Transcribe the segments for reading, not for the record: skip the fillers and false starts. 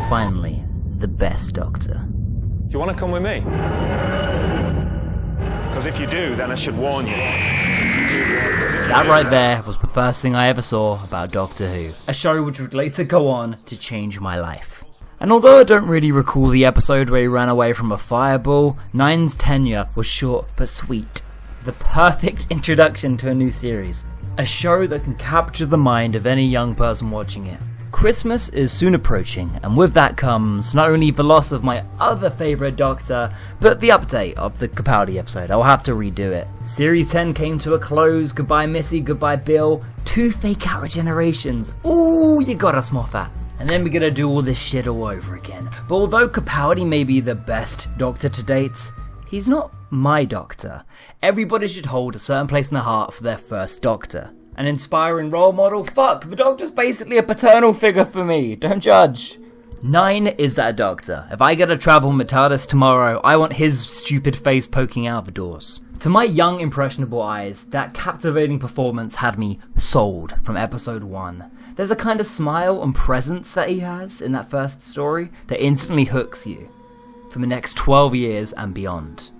finally, the best Doctor. Do you want to come with me? Because if you do, then I should warn you. That right there was the first thing I ever saw about Doctor Who, a show which would later go on to change my life. And although I don't really recall the episode where he ran away from a fireball, Nine's tenure was short but sweet. The perfect introduction to a new series. A show that can capture the mind of any young person watching it. Christmas is soon approaching, and with that comes not only the loss of my other favourite Doctor, but the update of the Capaldi episode. I'll have to redo it. Series 10 came to a close. Goodbye Missy, goodbye Bill. 2 fake out regenerations. Ooh, you got us, Moffat. And then we're gonna do all this shit all over again. But although Capaldi may be the best Doctor to date, he's not my Doctor. Everybody should hold a certain place in the heart for their first Doctor. An inspiring role model? Fuck, the Doctor's basically a paternal figure for me. Don't judge. 9 is that Doctor. If I get to travel with TARDIS tomorrow, I want his stupid face poking out the doors. To my young, impressionable eyes, that captivating performance had me sold from episode 1. There's a kind of smile and presence that he has in that first story that instantly hooks you for the next 12 years and beyond.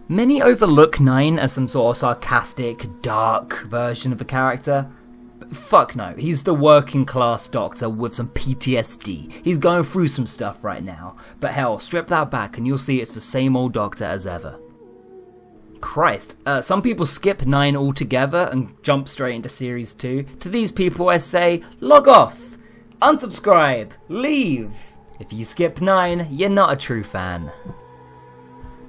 Many overlook 9 as some sort of sarcastic, dark version of a character. But fuck no, he's the working class Doctor with some PTSD. He's going through some stuff right now. But hell, strip that back and you'll see it's the same old Doctor as ever. Christ, some people skip 9 altogether and jump straight into Series 2. To these people I say, log off, unsubscribe, leave. If you skip 9, you're not a true fan.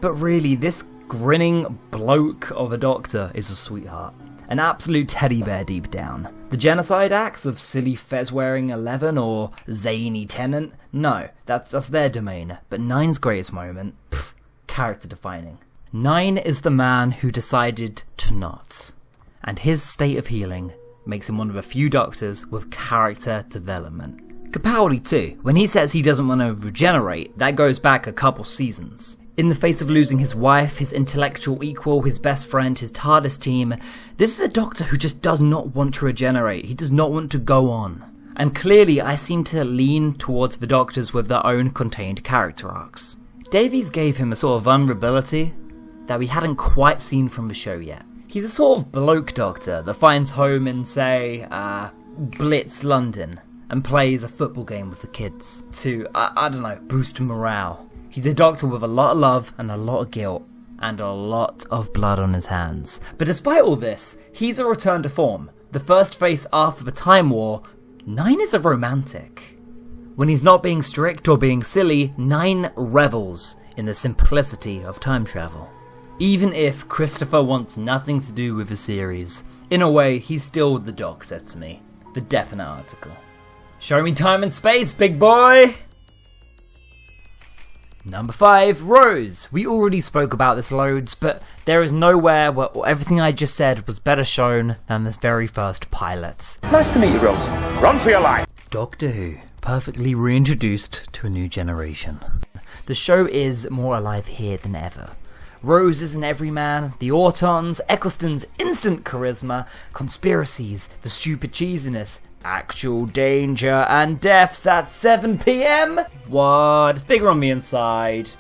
But really, this grinning bloke of a Doctor is a sweetheart. An absolute teddy bear deep down. The genocide acts of silly fez-wearing 11 or zany Tennant? No, that's their domain. But 9's greatest moment? Pff, character defining. 9 is the man who decided to not. And his state of healing makes him one of a few Doctors with character development. Capaldi too. When he says he doesn't want to regenerate, that goes back a couple seasons. In the face of losing his wife, his intellectual equal, his best friend, his TARDIS team, this is a Doctor who just does not want to regenerate. He does not want to go on. And clearly I seem to lean towards the Doctors with their own contained character arcs. Davies gave him a sort of vulnerability that we hadn't quite seen from the show yet. He's a sort of bloke Doctor that finds home in, say, Blitz, London, and plays a football game with the kids to, I don't know, boost morale. He's a Doctor with a lot of love and a lot of guilt and a lot of blood on his hands. But despite all this, he's a return to form. The first face after the Time War, 9 is a romantic. When he's not being strict or being silly, 9 revels in the simplicity of time travel. Even if Christopher wants nothing to do with the series, in a way, he's still the Doctor to me. The definite article. Show me time and space, big boy! Number 5, Rose. We already spoke about this loads, but there is nowhere where everything I just said was better shown than this very first pilot. Nice to meet you, Rose. Run for your life. Doctor Who, perfectly reintroduced to a new generation. The show is more alive here than ever. Rose is an everyman, the Autons, Eccleston's instant charisma, conspiracies, the stupid cheesiness, actual danger, and deaths at 7 PM? What? It's bigger on the inside.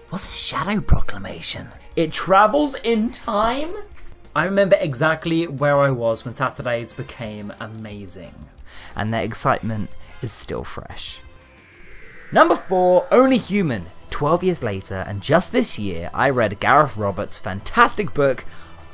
What's a shadow proclamation? It travels in time? I remember exactly where I was when Saturdays became amazing. And that excitement is still fresh. Number 4, Only Human. 12 years later, and just this year, I read Gareth Roberts' fantastic book,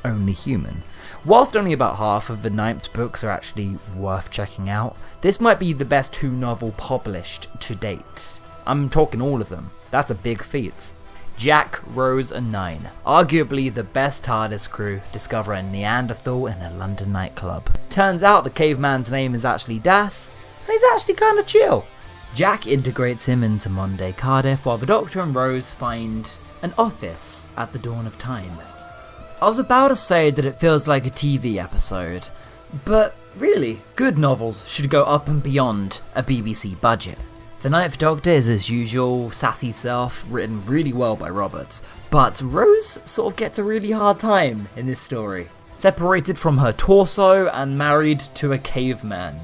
Only Human. Whilst only about half of the 9th books are actually worth checking out, this might be the best Who novel published to date. I'm talking all of them. That's a big feat. Jack, Rose and 9, arguably the best TARDIS crew, discover a Neanderthal in a London nightclub. Turns out the caveman's name is actually Das, and he's actually kinda chill. Jack integrates him into Monday Cardiff, while the Doctor and Rose find an office at the dawn of time. I was about to say that it feels like a TV episode, but really, good novels should go up and beyond a BBC budget. The 9th Doctor is his usual sassy self, written really well by Roberts, but Rose sort of gets a really hard time in this story. Separated from her torso and married to a caveman.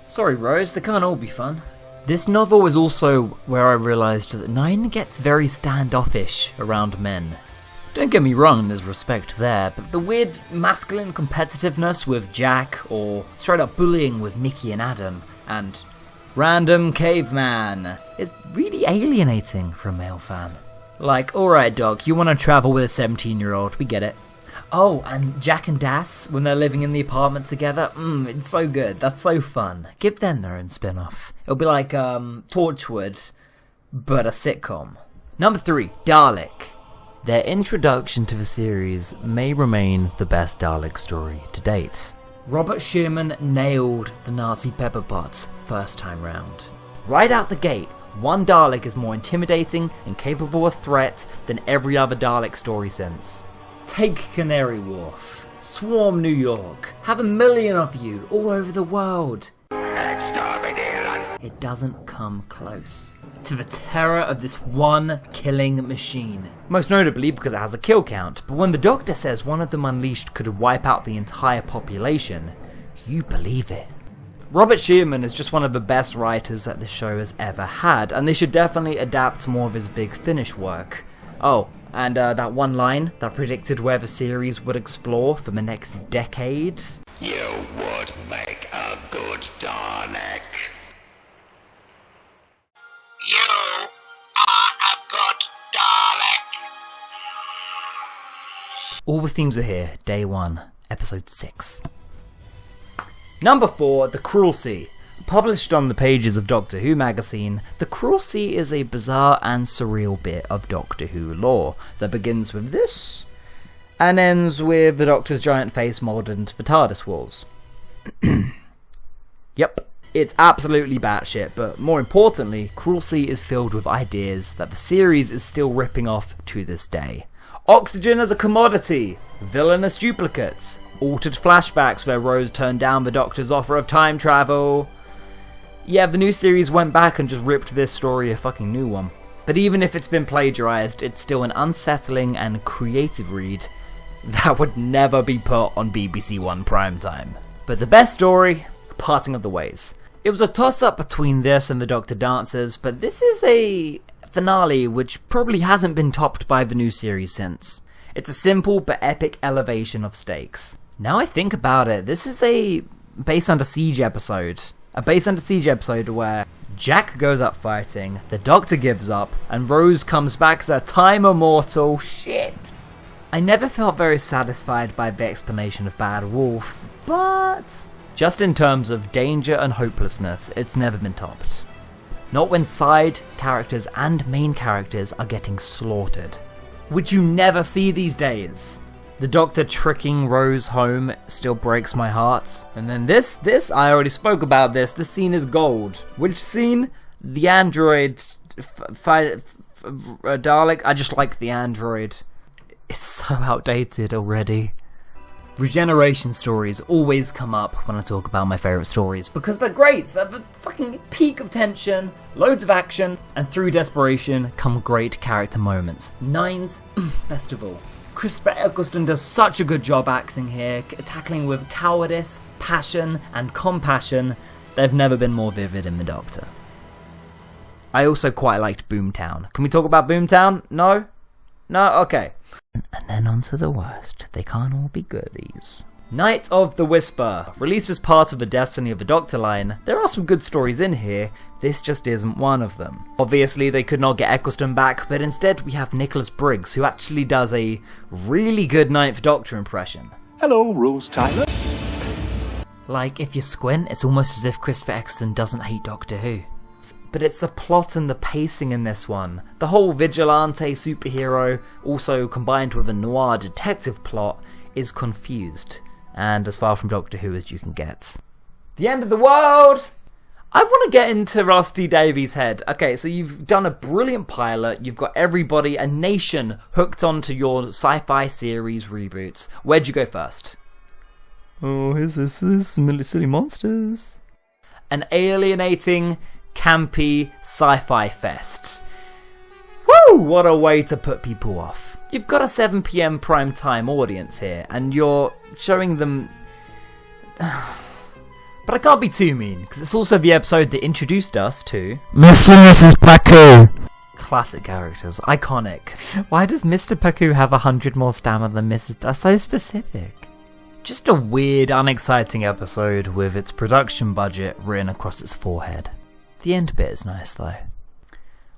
Sorry Rose, they can't all be fun. This novel was also where I realised that Nine gets very standoffish around men. Don't get me wrong, there's respect there, but the weird masculine competitiveness with Jack, or straight up bullying with Mickey and Adam, and random caveman is really alienating for a male fan. Like, alright Doc, you want to travel with a 17-year-old, we get it. Oh, and Jack and Das, when they're living in the apartment together, it's so good, that's so fun. Give them their own spin-off. It'll be like, Torchwood, but a sitcom. Number 3, Dalek. Their introduction to the series may remain the best Dalek story to date. Robert Sherman nailed the Nazi pepper pots first time round. Right out the gate, one Dalek is more intimidating and capable of threat than every other Dalek story since. Take Canary Wharf, swarm New York, have 1 million of you all over the world. It doesn't come close to the terror of this one killing machine. Most notably because it has a kill count, but when the Doctor says one of them unleashed could wipe out the entire population, you believe it. Robert Sherman is just one of the best writers that this show has ever had, and they should definitely adapt more of his Big Finish work. Oh, and that one line that predicted where the series would explore for the next decade. You would make a good Dalek. You are a good Dalek. All the themes are here, day 1, episode 6. Number 4, The Cruel Sea. Published on the pages of Doctor Who magazine, The Cruel Sea is a bizarre and surreal bit of Doctor Who lore that begins with this, and ends with the Doctor's giant face moulded into the TARDIS walls. Yep, it's absolutely batshit, but more importantly, Cruel Sea is filled with ideas that the series is still ripping off to this day. Oxygen as a commodity, villainous duplicates, altered flashbacks where Rose turned down the Doctor's offer of time travel. Yeah, the new series went back and just ripped this story a fucking new one. But even if it's been plagiarized, it's still an unsettling and creative read that would never be put on BBC One primetime. But the best story, Parting of the Ways. It was a toss-up between this and The Doctor Dances, but this is a finale which probably hasn't been topped by the new series since. It's a simple but epic elevation of stakes. Now I think about it, this is a Base Under Siege episode. A Base Under Siege episode where Jack goes up fighting, the Doctor gives up, and Rose comes back as a time immortal. Shit! I never felt very satisfied by the explanation of Bad Wolf, but just in terms of danger and hopelessness, it's never been topped. Not when side characters and main characters are getting slaughtered, which you never see these days. The Doctor tricking Rose home still breaks my heart. And then this, I already spoke about this. This scene is gold. Which scene? The android Dalek. I just like the android. It's so outdated already. Regeneration stories always come up when I talk about my favourite stories because they're great. They're the fucking peak of tension, loads of action, and through desperation come great character moments. Nine's best of all. Christopher Eccleston does such a good job acting here, tackling with cowardice, passion, and compassion. They've never been more vivid in The Doctor. I also quite liked Boomtown. Can we talk about Boomtown? No? No? Okay. And then on to the worst. They can't all be goodies. Night of the Whisper. Released as part of the Destiny of the Doctor line, there are some good stories in here. This just isn't one of them. Obviously they could not get Eccleston back, but instead we have Nicholas Briggs, who actually does a really good Ninth Doctor impression. Hello, Rose Tyler. Like, if you squint, it's almost as if Christopher Eccleston doesn't hate Doctor Who. But it's the plot and the pacing in this one. The whole vigilante superhero, also combined with a noir detective plot, is confused, and as far from Doctor Who as you can get. The end of the world! I want to get into Rusty Davies' head. Okay, so you've done a brilliant pilot, you've got everybody, a nation, hooked onto your sci-fi series reboots. Where'd you go first? Oh, here's this Silly Monsters. An alienating, campy sci-fi fest. Woo! What a way to put people off. You've got a 7 PM prime time audience here, and you're showing them But I can't be too mean, because it's also the episode that introduced us to Mr. and Mrs. Paku. classic characters, iconic. Why does Mr. Paku have 100 more stamina than Mrs. That's so specific. Just a weird, unexciting episode with its production budget written across its forehead. The end bit is nice though.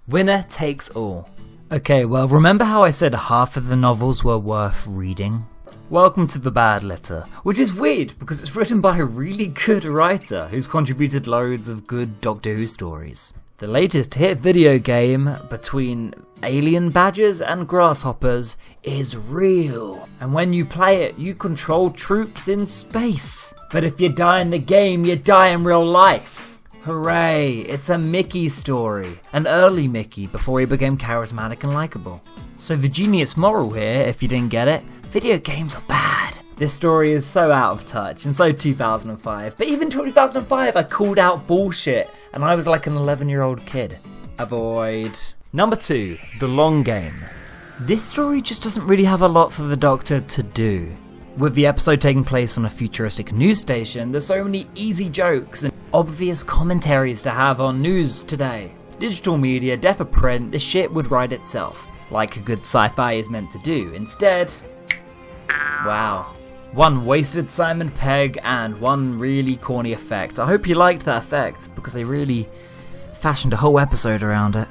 Winner takes all. Okay, well, remember how I said half of the novels were worth reading? Welcome to the bad letter, which is weird because it's written by a really good writer who's contributed loads of good Doctor Who stories. The latest hit video game between alien badgers and grasshoppers is real, and when you play it, you control troops in space. But if you die in the game, you die in real life. Hooray, it's a Mickey story. An early Mickey before he became charismatic and likable. So the genius moral here, if you didn't get it, video games are bad. This story is so out of touch and so 2005, but even 2005 I called out bullshit and I was like an 11-year-old kid. Avoid. Number 2, The Long Game. This story just doesn't really have a lot for the Doctor to do. With the episode taking place on a futuristic news station, there's so many easy jokes and obvious commentaries to have on news today. Digital media, deaf or print, this shit would write itself, like a good sci-fi is meant to do. Instead, wow. One wasted Simon Pegg and one really corny effect. I hope you liked that effect, because they really fashioned a whole episode around it.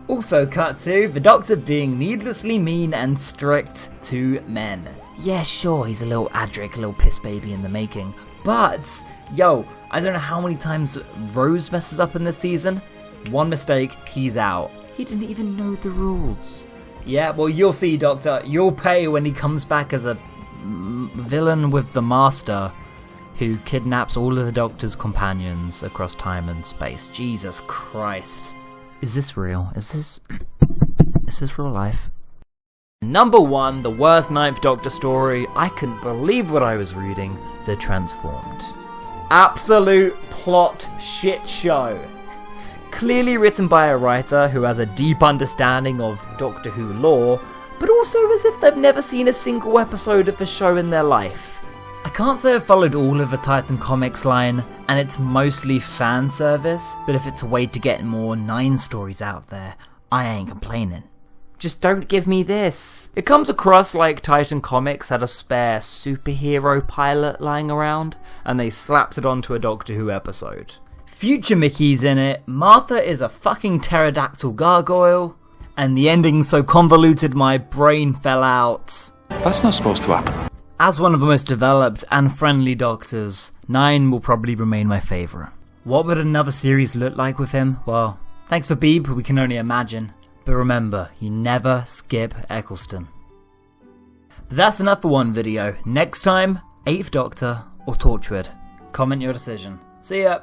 Also cut to the Doctor being needlessly mean and strict to men. Yeah, sure, he's a little Adric, a little piss baby in the making. But, yo, I don't know how many times Rose messes up in this season. One mistake, he's out. He didn't even know the rules. Yeah, well, you'll see, Doctor. You'll pay when he comes back as a villain with the Master who kidnaps all of the Doctor's companions across time and space. Jesus Christ. Is this real? Is this real life? Number 1, the worst 9th Doctor story. I couldn't believe what I was reading. The Transformed. Absolute plot shit show. Clearly written by a writer who has a deep understanding of Doctor Who lore, but also as if they've never seen a single episode of the show in their life. I can't say I've followed all of the Titan Comics line, and it's mostly fan service, but if it's a way to get more 9 stories out there, I ain't complaining. Just don't give me this. It comes across like Titan Comics had a spare superhero pilot lying around, and they slapped it onto a Doctor Who episode. Future Mickey's in it, Martha is a fucking pterodactyl gargoyle, and the ending's so convoluted my brain fell out. That's not supposed to happen. As one of the most developed and friendly Doctors, 9 will probably remain my favourite. What would another series look like with him? Well, thanks for Beeb, we can only imagine. But remember, you never skip Eccleston. But that's enough for one video. Next time, 8th Doctor or Torchwood. Comment your decision. See ya!